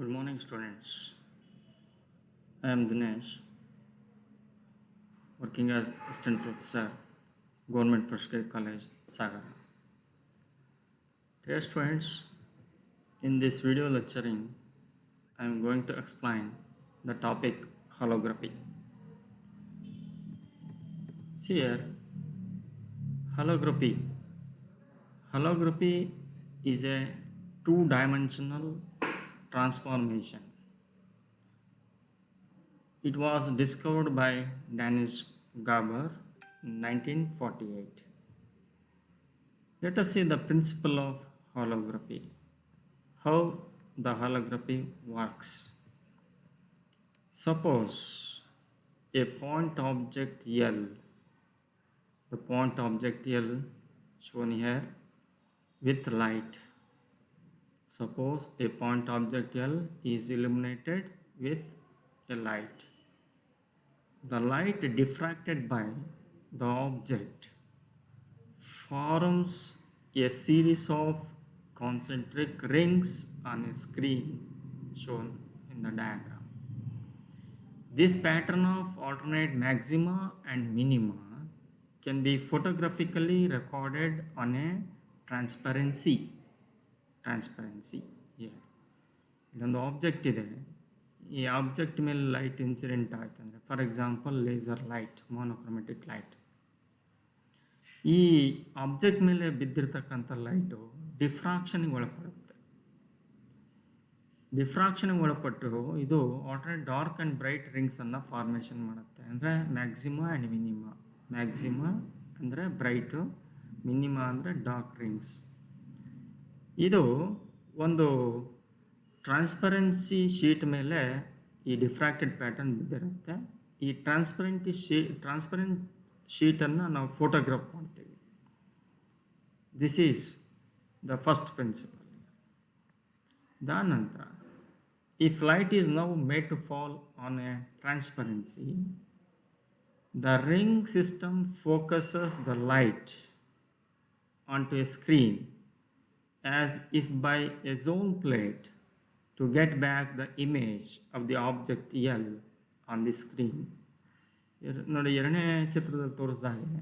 Good morning, students. I am Dinesh, working as assistant professor, Government Prescribed College, Sagar. Dear students, in this video lecturing, I am going to explain the topic hallography. See here, hallography. Hallography is a two-dimensional transformation. It was discovered by Danish Garber in 1948. Let us see the principle of hallography. How the hallography works. Suppose a point object L, the point object L shown here with light. Suppose a point object L is illuminated with a light. The light diffracted by the object forms a series of concentric rings on a screen shown in the diagram. This pattern of alternate maxima and minima can be photographically recorded on a transparency here. ಇದೊಂದು object ಇದೆ. ಈ object ಮೇಲೆ light incident ಆಯ್ತು ಅಂದರೆ, for example laser light, monochromatic light. ಈ object ಮೇಲೆ ಬಿದ್ದಿರ್ತಕ್ಕಂಥ light ಡಿಫ್ರಾಕ್ಷನ್ಗೆ ಒಳಪಡುತ್ತೆ. ಡಿಫ್ರಾಕ್ಷನ್ಗೆ ಒಳಪಟ್ಟು ಇದು ಆಲ್ಟರ್ನೇಟ್ ಡಾರ್ಕ್ ಆ್ಯಂಡ್ ಬ್ರೈಟ್ ರಿಂಗ್ಸನ್ನು ಫಾರ್ಮೇಷನ್ ಮಾಡುತ್ತೆ. ಅಂದರೆ ಮ್ಯಾಕ್ಸಿಮಾ ಆ್ಯಂಡ್ ಮಿನಿಮಾ. ಮ್ಯಾಕ್ಸಿಮಾ ಅಂದರೆ ಬ್ರೈಟು, ಮಿನಿಮಾ ಅಂದರೆ ಡಾರ್ಕ್ ರಿಂಗ್ಸ್. ಇದು ಒಂದು ಟ್ರಾನ್ಸ್ಪರೆನ್ಸಿ ಶೀಟ್ ಮೇಲೆ ಈ ಡಿಫ್ರಾಕ್ಟೆಡ್ ಪ್ಯಾಟರ್ನ್ ಬಿದ್ದಿರುತ್ತೆ. ಈ ಟ್ರಾನ್ಸ್ಪರೆಂಟ್ ಶೀಟನ್ನು ನಾವು ಫೋಟೋಗ್ರಾಫ್ ಮಾಡ್ತೀವಿ. This is the first principle. ದಾನ ನಂತರ if light is now made to fall on a transparency, the ring system focuses the light onto a screen as if by a zone plate to get back the image of the object L on the screen. ನೋಡಿ, ಎರಡನೇ ಚಿತ್ರದಲ್ಲಿ ತೋರಿಸಿದಾಗೆ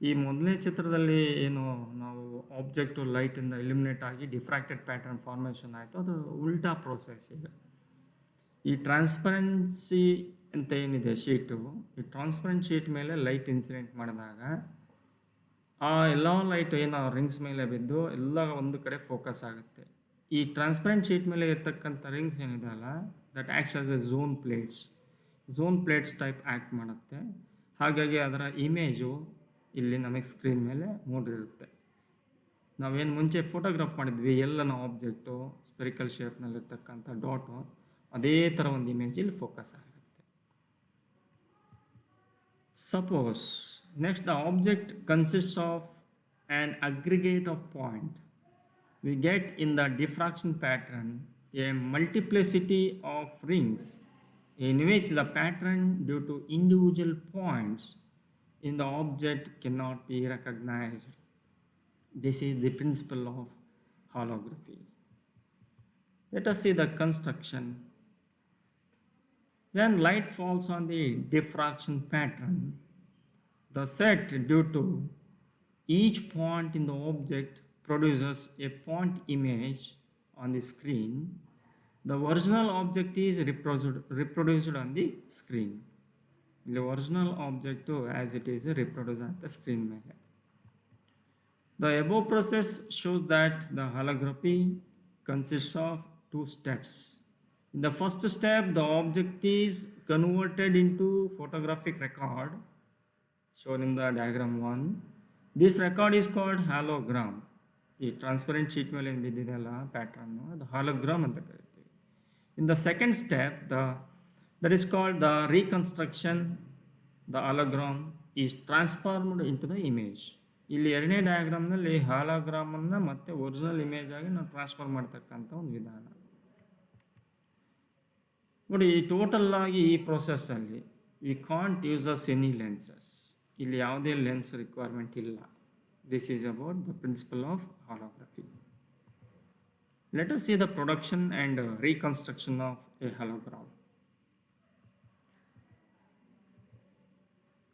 ಈ ಮೊದಲನೇ ಚಿತ್ರದಲ್ಲಿ ಏನು ನಾವು object ಲೈಟಿಂದ illuminate ಆಗಿ ಡಿಫ್ರಾಕ್ಟೆಡ್ ಪ್ಯಾಟರ್ನ್ ಫಾರ್ಮೇಷನ್ ಆಯಿತು, ಅದು ಉಲ್ಟಾ ಪ್ರೋಸೆಸ್. ಈಗ ಈ ಟ್ರಾನ್ಸ್ಪರೆನ್ಸಿ ಅಂತ ಏನಿದೆ ಶೀಟು, ಈ ಟ್ರಾನ್ಸ್ಪರೆಂಟ್ ಶೀಟ್ ಮೇಲೆ ಲೈಟ್ ಇನ್ಸಿಡೆಂಟ್ ಮಾಡಿದಾಗ ಆ ಎಲ್ಲ ಲೈಟ್ ಏನು ರಿಂಗ್ಸ್ ಮೇಲೆ ಬಿದ್ದು ಎಲ್ಲ ಒಂದು ಕಡೆ ಫೋಕಸ್ ಆಗುತ್ತೆ. ಈ ಟ್ರಾನ್ಸ್ಪರೆಂಟ್ ಶೀಟ್ ಮೇಲೆ ಇರ್ತಕ್ಕಂಥ ರಿಂಗ್ಸ್ ಏನಿದೆ ಅಲ್ಲ, that acts as A zone plates type act ಮಾಡುತ್ತೆ. ಹಾಗಾಗಿ ಅದರ ಇಮೇಜು ಇಲ್ಲಿ ನಮಗೆ ಸ್ಕ್ರೀನ್ ಮೇಲೆ ಮೂಡಿರುತ್ತೆ. ನಾವೇನು ಮುಂಚೆ ಫೋಟೋಗ್ರಾಫ್ ಮಾಡಿದ್ವಿ ಎಲ್ಲನ ಆಬ್ಜೆಕ್ಟು ಸ್ಪೆರಿಕಲ್ ಶೇಪ್ನಲ್ಲಿರ್ತಕ್ಕಂಥ ಡಾಟು, ಅದೇ ಥರ ಒಂದು ಇಮೇಜ್ ಇಲ್ಲಿ ಫೋಕಸ್ ಆಗುತ್ತೆ. Suppose next the object consists of an aggregate of point. We get in the diffraction pattern a multiplicity of rings in which the pattern due to individual points in the object cannot be recognized. This is the principle of hallography. Let us see the construction. When light falls on the diffraction pattern, the set due to each point in the object produces a point image on the screen. The original object is reproduced on the screen. The original object as it is reproduced on the screen. The above process shows that the hallography consists of two steps. In the first step, the object is converted into photographic record shown in the diagram 1. This record is called hallogram. ಈ transparent sheet ಮೇಲೆ ಏನು ಬಿದ್ದಿದೆಯಲ್ಲ ಪ್ಯಾಟ್ರನ್ನು, ಅದು hologram ಅಂತ ಕರಿತೀವಿ. In the second step that is called the reconstruction. The hologram is transformed into the image. ಇಲ್ಲಿ ಎರಡನೇ ಡಯಾಗ್ರಾಮ್ನಲ್ಲಿ ಹಾಲೋಗ್ರಾಮನ್ನು ಮತ್ತೆ ಒರಿಜಿನಲ್ ಇಮೇಜ್ ಆಗಿ ನಾವು ಟ್ರಾನ್ಸ್ಫರ್ ಮಾಡ್ತಕ್ಕಂಥ ಒಂದು ವಿಧಾನ. ನೋಡಿ, ಟೋಟಲ್ ಆಗಿ ಈ ಪ್ರೊಸೆಸ್ಸಲ್ಲಿ we can't uses any lenses. ಇಲ್ಲಿ ಯಾವುದೇ ಲೆನ್ಸ್ ರಿಕ್ವೈರ್ಮೆಂಟ್ ಇಲ್ಲ. This is about the principle of holography. Let us see the production and reconstruction of a hologram.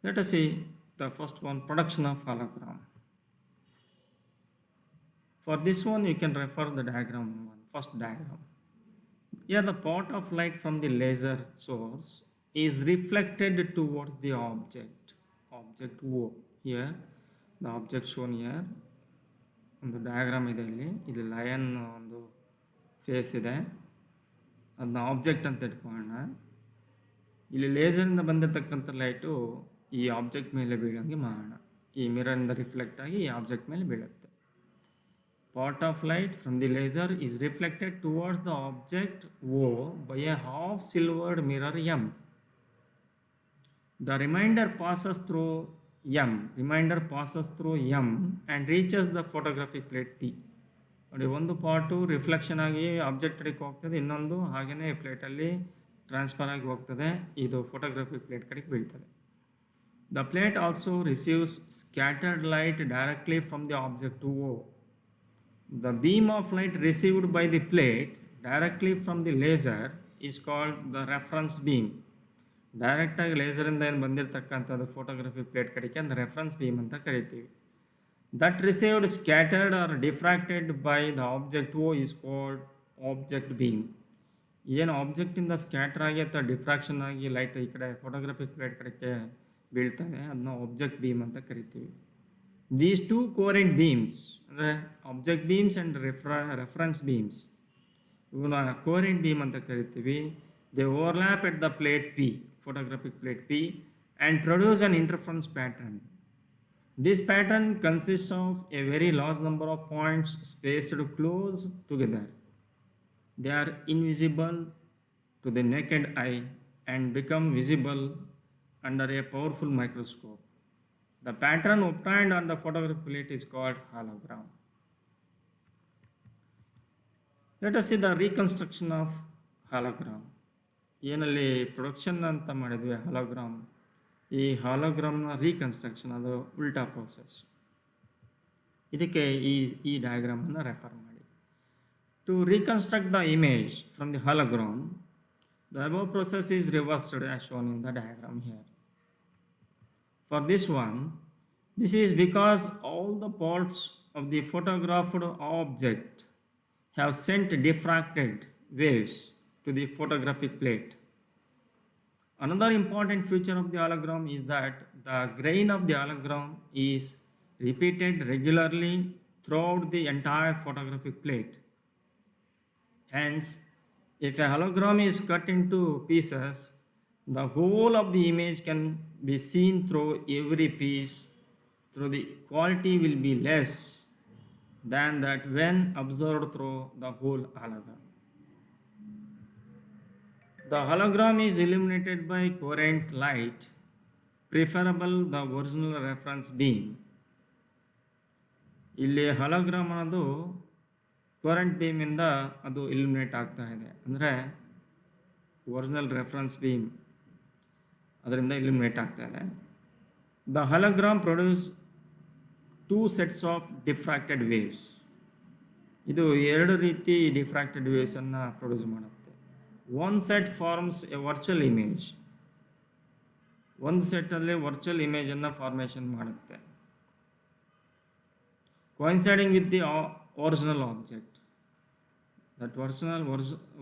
Let us see the first one, production of hologram. For this one, you can refer the diagram one, first diagram. Here, the path of light from the laser source is reflected towards the object O. Here, the object shown here, ಒಂದು diagram ಇದೆ ಇಲ್ಲಿ lion ಒಂದು face ಇದೆ, ಅದನ್ನ object ಅಂತ ಇಟ್ಕೊಳ್ಳೋಣ. ಇಲ್ಲಿ ಲೇಸರಿಂದ ಬಂದಿರತಕ್ಕಂಥ ಲೈಟು ಈ ಆಬ್ಜೆಕ್ಟ್ ಮೇಲೆ ಬೀಳೋಂಗೆ ಮಾಡೋಣ. ಈ ಮಿರರಿಂದ ರಿಫ್ಲೆಕ್ಟ್ ಆಗಿ ಈ ಆಬ್ಜೆಕ್ಟ್ ಮೇಲೆ ಬೀಳುತ್ತೆ. Part of light from the laser is reflected towards the object O by a half silvered mirror M. The remainder passes through M and reaches the photographic plate P. ನೋಡಿ, ಒಂದು part reflection ಆಗಿ object ಕಡೆಗೆ ಹೋಗ್ತದೆ, ಇನ್ನೊಂದು ಹಾಗೆಯೇ ಪ್ಲೇಟಲ್ಲಿ transfer ಆಗಿ ಹೋಗ್ತದೆ, ಇದು ಫೋಟೋಗ್ರಫಿಕ್ ಪ್ಲೇಟ್ ಕಡೆಗೆ ಬೀಳ್ತದೆ. The plate also receives scattered light directly from the object O. The beam of light received by the plate directly from the laser is called the reference beam. ಡೈರೆಕ್ಟಾಗಿ ಲೇಸರಿಂದ ಏನು ಬಂದಿರತಕ್ಕಂಥದ್ದು photography plate ಕಡೆಗೆ ಅಂದರೆ reference beam ಅಂತ ಕರಿತೀವಿ. That received scattered or diffracted by the object O is called object beam. ಏನು ಆಬ್ಜೆಕ್ಟಿಂದ scatter ಆಗಿ ಅಥವಾ ಡಿಫ್ರಾಕ್ಷನ್ ಆಗಿ ಲೈಟ್ ಈ ಕಡೆ ಫೋಟೋಗ್ರಫಿಕ್ ಪ್ಲೇಟ್ ಕಡೆಗೆ ಬೀಳ್ತದೆ, ಅದನ್ನ ಆಬ್ಜೆಕ್ಟ್ ಬೀಮ್ ಅಂತ ಕರಿತೀವಿ. These two coherent beams, object beams and reference beams, ಇವನ್ನ coherent beam ಅಂತ ಕರಿತೀವಿ. They overlap at the plate P, photographic plate P, and produce an interference pattern. This pattern consists of a very large number of points spaced close together. They are invisible to the naked eye and become visible under a powerful microscope. The pattern obtained on the photographic plate is called halogram. Let us see the reconstruction of halogram. ಏನಲ್ಲಿ production ಅಂತ ಮಾಡಿದ್ವಿ hologram, ಈ ಹಾಲೋಗ್ರಾಮ್ನ reconstruction ಅದು ಉಲ್ಟಾ process. ಇದಕ್ಕೆ ಈ ಡಯಾಗ್ರಾಮನ್ನು refer ಮಾಡಿ. To reconstruct the image from the hologram, the above process is reversed as shown in the diagram here. For this one, this is because all the parts of the photographed object have sent diffracted waves to the photographic plate. Another important feature of the hologram is that the grain of the hologram is repeated regularly throughout the entire photographic plate. Hence, if a hologram is cut into pieces, the whole of the image can be seen through every piece, through the quality will be less than that when observed through the whole hologram. The hologram is illuminated by coherent light, preferable the original reference beam. ಇಲ್ಲಿ hologram ಅನ್ನೋದು coherent ಬೀಮಿಂದ ಅದು illuminate ಆಗ್ತಾ ಇದೆ, ಅಂದರೆ original reference beam ಅದರಿಂದ illuminate ಆಗ್ತಾ ಇದೆ. The hologram produce 2 sets of diffracted waves. ಇದು 2 ರೀತಿ ಡಿಫ್ರಾಕ್ಟೆಡ್ ವೇವ್ಸನ್ನು ಪ್ರೊಡ್ಯೂಸ್ ಮಾಡುತ್ತೆ. One set forms a virtual image. ಒಂದು ಸೆಟ್ಟಲ್ಲಿ ವರ್ಚುವಲ್ ಇಮೇಜನ್ನು ಫಾರ್ಮೇಷನ್ ಮಾಡುತ್ತೆ, coinciding with the original object. That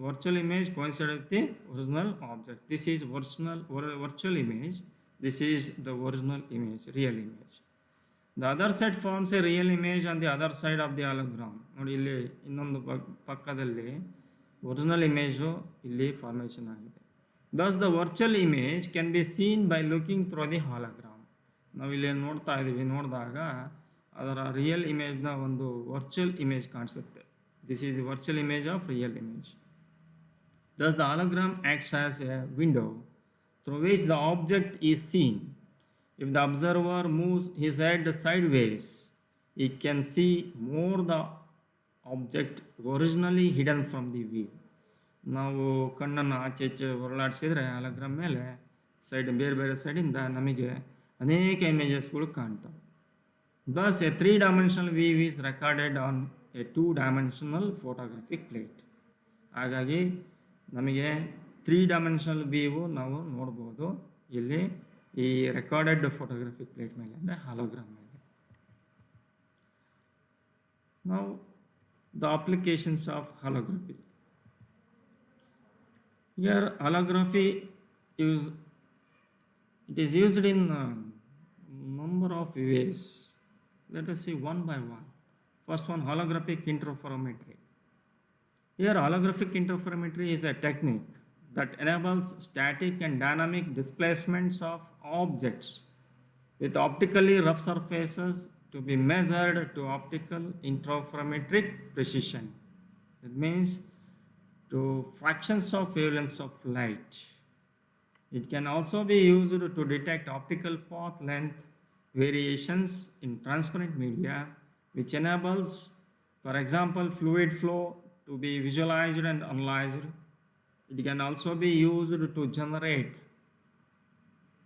virtual image coincides with the original object. This is virtual image. This is the original image, real image. The other set forms a real image on the other side of the hologram. ನೋಡಿ, ಇಲ್ಲಿ ಇನ್ನೊಂದು ಪಕ್ಕದಲ್ಲಿ original image ಇಲ್ಲಿ formation ಆಗಿದೆ. Thus the virtual image can be seen by looking through the hologram. ನಾವು ಇಲ್ಲಿ ನೋಡ್ತಾ ಇದ್ದೀವಿ, ನೋಡಿದಾಗ ಅದರ ರಿಯಲ್ ಇಮೇಜ್ನ ಒಂದು ವರ್ಚುವಲ್ ಇಮೇಜ್ ಕಾಣಿಸುತ್ತೆ. This is the virtual image of real image. Thus the hologram acts as a window through which the object is seen. If the observer moves his head sideways, he can see more the object originally hidden from the view. ನಾವು ಕಣ್ಣನ್ನು ಆಚೆ ಈಚೆ ಹೊರಳಾಡಿಸಿದರೆ hologram ಮೇಲೆ ಬೇರೆ ಬೇರೆ ಸೈಡಿಂದ ನಮಗೆ ಅನೇಕ ಇಮೇಜಸ್ಗಳು ಕಾಣ್ತವೆ. Thus a 3-dimensional view is recorded on A two dimensional photographic plate. ಹಾಗಾಗಿ ನಮಗೆ 3 ಡೈಮೆನ್ಷನಲ್ ವ್ಯೂ ನಾವು ನೋಡ್ಬೋದು ಇಲ್ಲಿ ಈ ರೆಕಾರ್ಡೆಡ್ ಫೋಟೋಗ್ರಫಿಕ್ ಪ್ಲೇಟ್ ಮೇಲೆ, ಅಂದರೆ ಹಾಲೋಗ್ರಾಮ್ ಮೇಲೆ. ನಾವು the applications of hallography. Here hallography it is used in number of ways. Let us see one by one. First one, holographic interferometry. Here holographic interferometry is a technique that enables static and dynamic displacements of objects with optically rough surfaces to be measured to optical interferometric precision. That means to fractions of wavelengths of light. It can also be used to detect optical path length variations in transparent media, which enables, for example, fluid flow to be visualized and analyzed. It can also be used to generate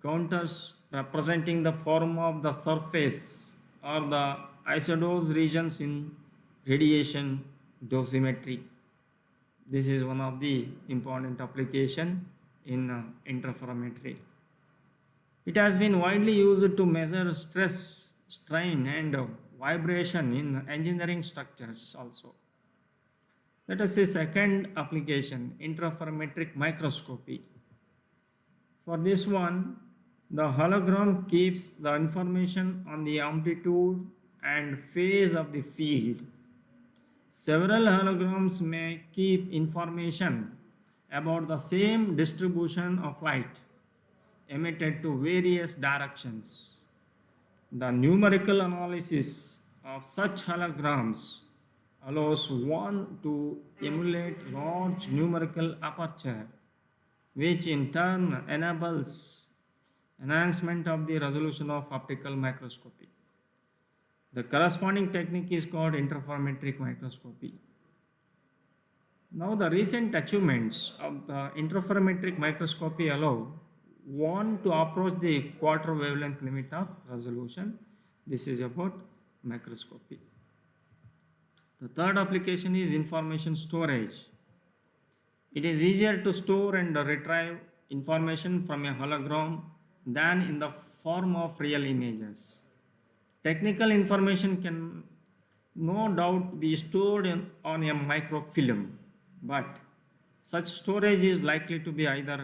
counters representing the form of the surface or the isodose regions in radiation dosimetry. This is one of the important application in interferometry. It has been widely used to measure stress, strain and vibration in engineering structures also. Let us see second application, interferometric microscopy. For this one, the hologram keeps the information on the amplitude and phase of the field. Several holograms may keep information about the same distribution of light emitted to various directions. The numerical analysis of such holograms allows one to emulate large numerical aperture, which in turn enables enhancement of the resolution of optical microscopy. The corresponding technique is called interferometric microscopy. Now the recent achievements of the interferometric microscopy allow one to approach the quarter wavelength limit of resolution. This is about microscopy. The third application is information storage. It is easier to store and retrieve information from a hologram than in the form of real images. Technical information can no doubt be stored on a microfilm, but such storage is likely to be either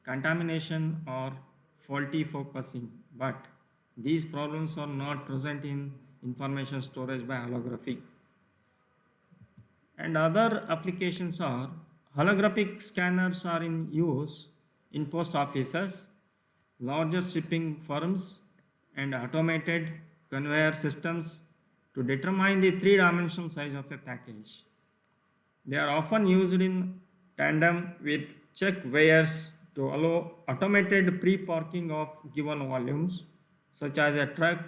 contamination or faulty focusing. But these problems are not present in information storage by holography. And other applications are holographic scanners are in use in post offices, larger shipping firms, and automated conveyor systems to determine the 3-dimensional size of a package. They are often used in tandem with check weighers to allow automated pre-parking of given volumes, such as a truck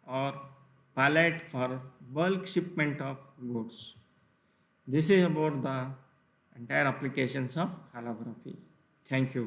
or pallet for bulk shipment of goods. This is about the entire applications of hallography. Thank you.